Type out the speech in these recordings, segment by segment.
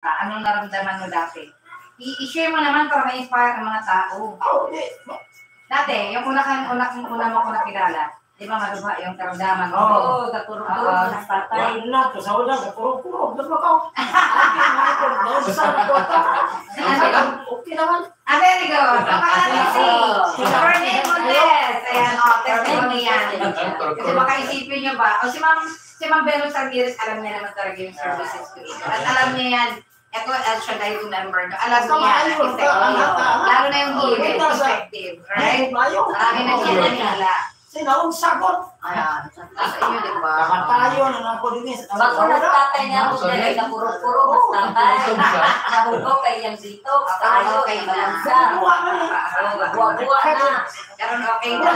Anong naramdaman mo dati? I-share mo naman para ma-inspire ang mga tao. Dati, yung una mo ko nakilala, di ba maluba yung karamdaman mo? Oo, kapurog-purog, nagpatay na, sa una, kapurog-purog, nagpakaw. Okay naman. Very good. Si Bernie Montes. Ayan, testimony yan. Kasi baka isipin nyo ba, si Ma'am Belo Sardiris, alam niya naman talaga yung services ko ito. At alam niya yan, ito, siya na yung member nyo. Alam niya na effective. Lalo na yung healing, effective. Right? Marami na siya nanila. Sinawang sagot. Ayan. Sa iyo, di ba? Tayo na ako din. Bako nagtatay niya ako dahil na puro-puro, mas tambay. Nahugo kay yung dito, tayo, kay balansa. Buwa-buwa na. Karoon okay na.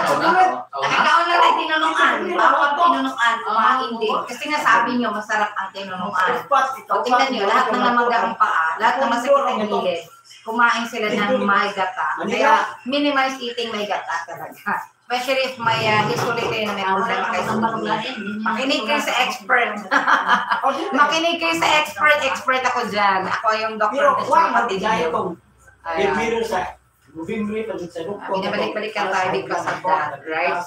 Nakakaon lang ay tinulungan. Bawal tinulungan, mga hindi. Kasi nga sabi nyo, masarap ang tinulungan. O tingnan nyo, lahat ng namagang paa, lahat ng masakit ang gilid, kumain sila ng may gata. Kaya minimize eating may gata talaga. Especially if may history kayo na may problema kayo sa pagkain. Makinig kayo sa expert. Makinig kayo sa expert. Expert ako dyan. Ako yung doctor na siya kapatid niyo. Binabalik-balikan tayo because of that, right?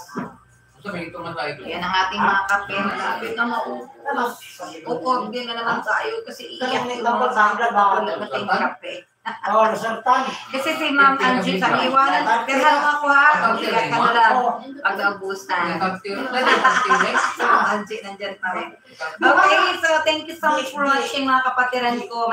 Yan ang ating mga kape. Malapit na maupog din na naman tayo kasi iyak yung mga tanggal na kape. Oh, nasartan. Kasi si Ma'am Angie sa iwanan, tirhan mo ako ha, pag-tigat ka na lang, pag-aubusan. Ma'am Angie, nandyan pa rin. Okay, so thank you so much for watching mga kapatiran ko.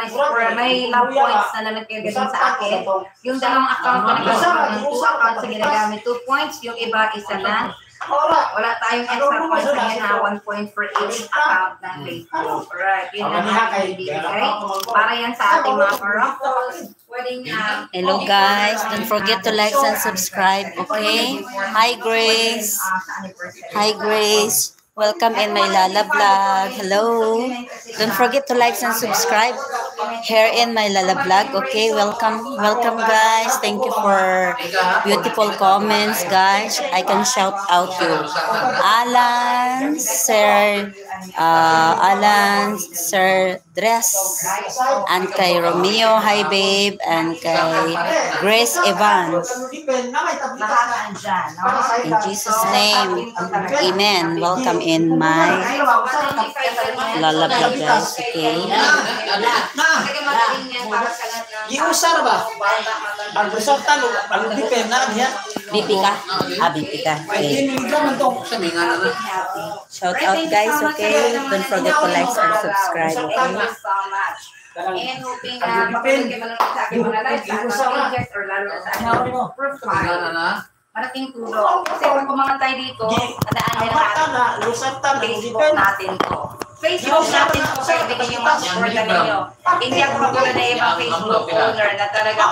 May love points na nagkagasin sa akin. Yung dalawang account ko nagkagasin ng 2 accounts na ginagamit 2 points, yung iba isa lang. Wala tayong extra points na yan na 1 point for each account ng Facebook. Right, yun lang natin ibibigay. Para yan sa ating mga paraffles. Hello guys, don't forget to like and subscribe, okay? Hi Grace. Hi Grace. Welcome in my Lala vlog. Hello. Don't forget to like and subscribe here in my Lala vlog. Okay, welcome guys. Thank you for beautiful comments, guys. I can shout out to Alan, Sir Dress, and kay Romeo, hi babe, and kay Grace Evans. In Jesus' name, amen. Welcome in my Lala vlog, guys. Okay. Giusar ba? Ang resulta ang depend na niya. BP ka? BP ka. Okay. Shout out guys, okay? Don't forget to like and subscribe, okay? And hoping na mapapagay mo lang sa aking mga live sa aking pages or lalo sa aking profile. Malaking tulong. Kasi pag kumangatay dito, nadaan nila natin Facebook natin to. Facebook natin to, kaya bigyan yung mga support na ninyo. Hindi ako magula na ibang Facebook owner na talaga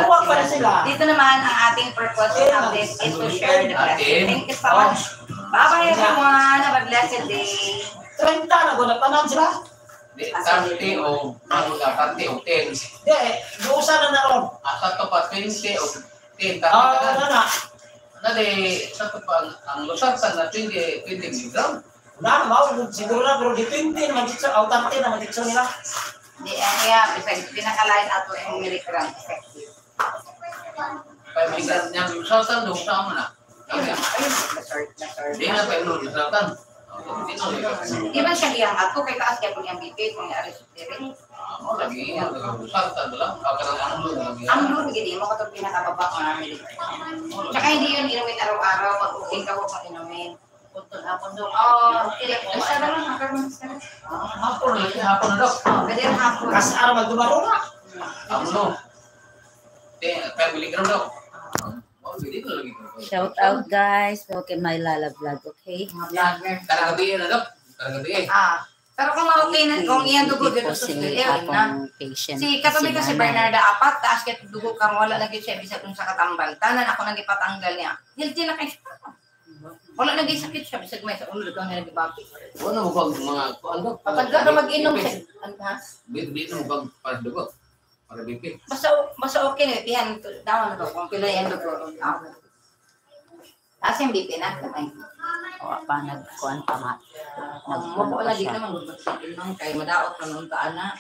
pag sila. Dito naman, ang ating purpose of this is to share the blessing. Thank you so much. Bye-bye everyone. Have a blessed day. 30 na ko, nagtanan sila. 30 o 10. Hindi, giusar na naroon. Asa to pa 20 o 10. Na. Nade, sa to pa, ang lusatan na 20 mg. Wala na, siguro na, pero di 20 naman dito, o 30 naman dito nila. Hindi, kaya pinakalain ato yung milligram effective. 5 mg niya, lusatan, lusatan mo na. Hindi na pa yung lusatan. Di ba siya liyang ato, kay kaas kaya kung yung BP, kung yung alis spirit? Lagi, lusatan lang. Ang lure, hindi mo katong pinakababa ko namin. Tsaka hindi yun inumin araw-araw, pag okay ka huwag mong inumin. Puntun hapon doon. Basta na lang, hapon na daw. Pwede rin hapon. Kasi araw magdumaro na. Hapon 5 mg daw. Shout out guys, welcome my Lala vlog, okay? Karagabi na daw. Karagabi. Pero kung okay na, kung iyan dugo dito sa studio, na. Si katabi ko si Bernarda apat, taas kaya dugo kang wala lagi siya, bisa kung sa katambal. Tanan ako nagipatanggal niya. Healthy na kayo siya. Wala naging sakit siya, bisag may sa ulo, kang nagibaki. Wala mo bang mga, ano? Patagga na mag-inom siya. Bito mo bang para dugo? Para BP? Basta okay na, iyan, dawan na to, kung pila yan dugo. Taas yung BP na, kamay. O, pa nagkuhan pa nga. Mapo na di naman, kay madaot na nung taan na.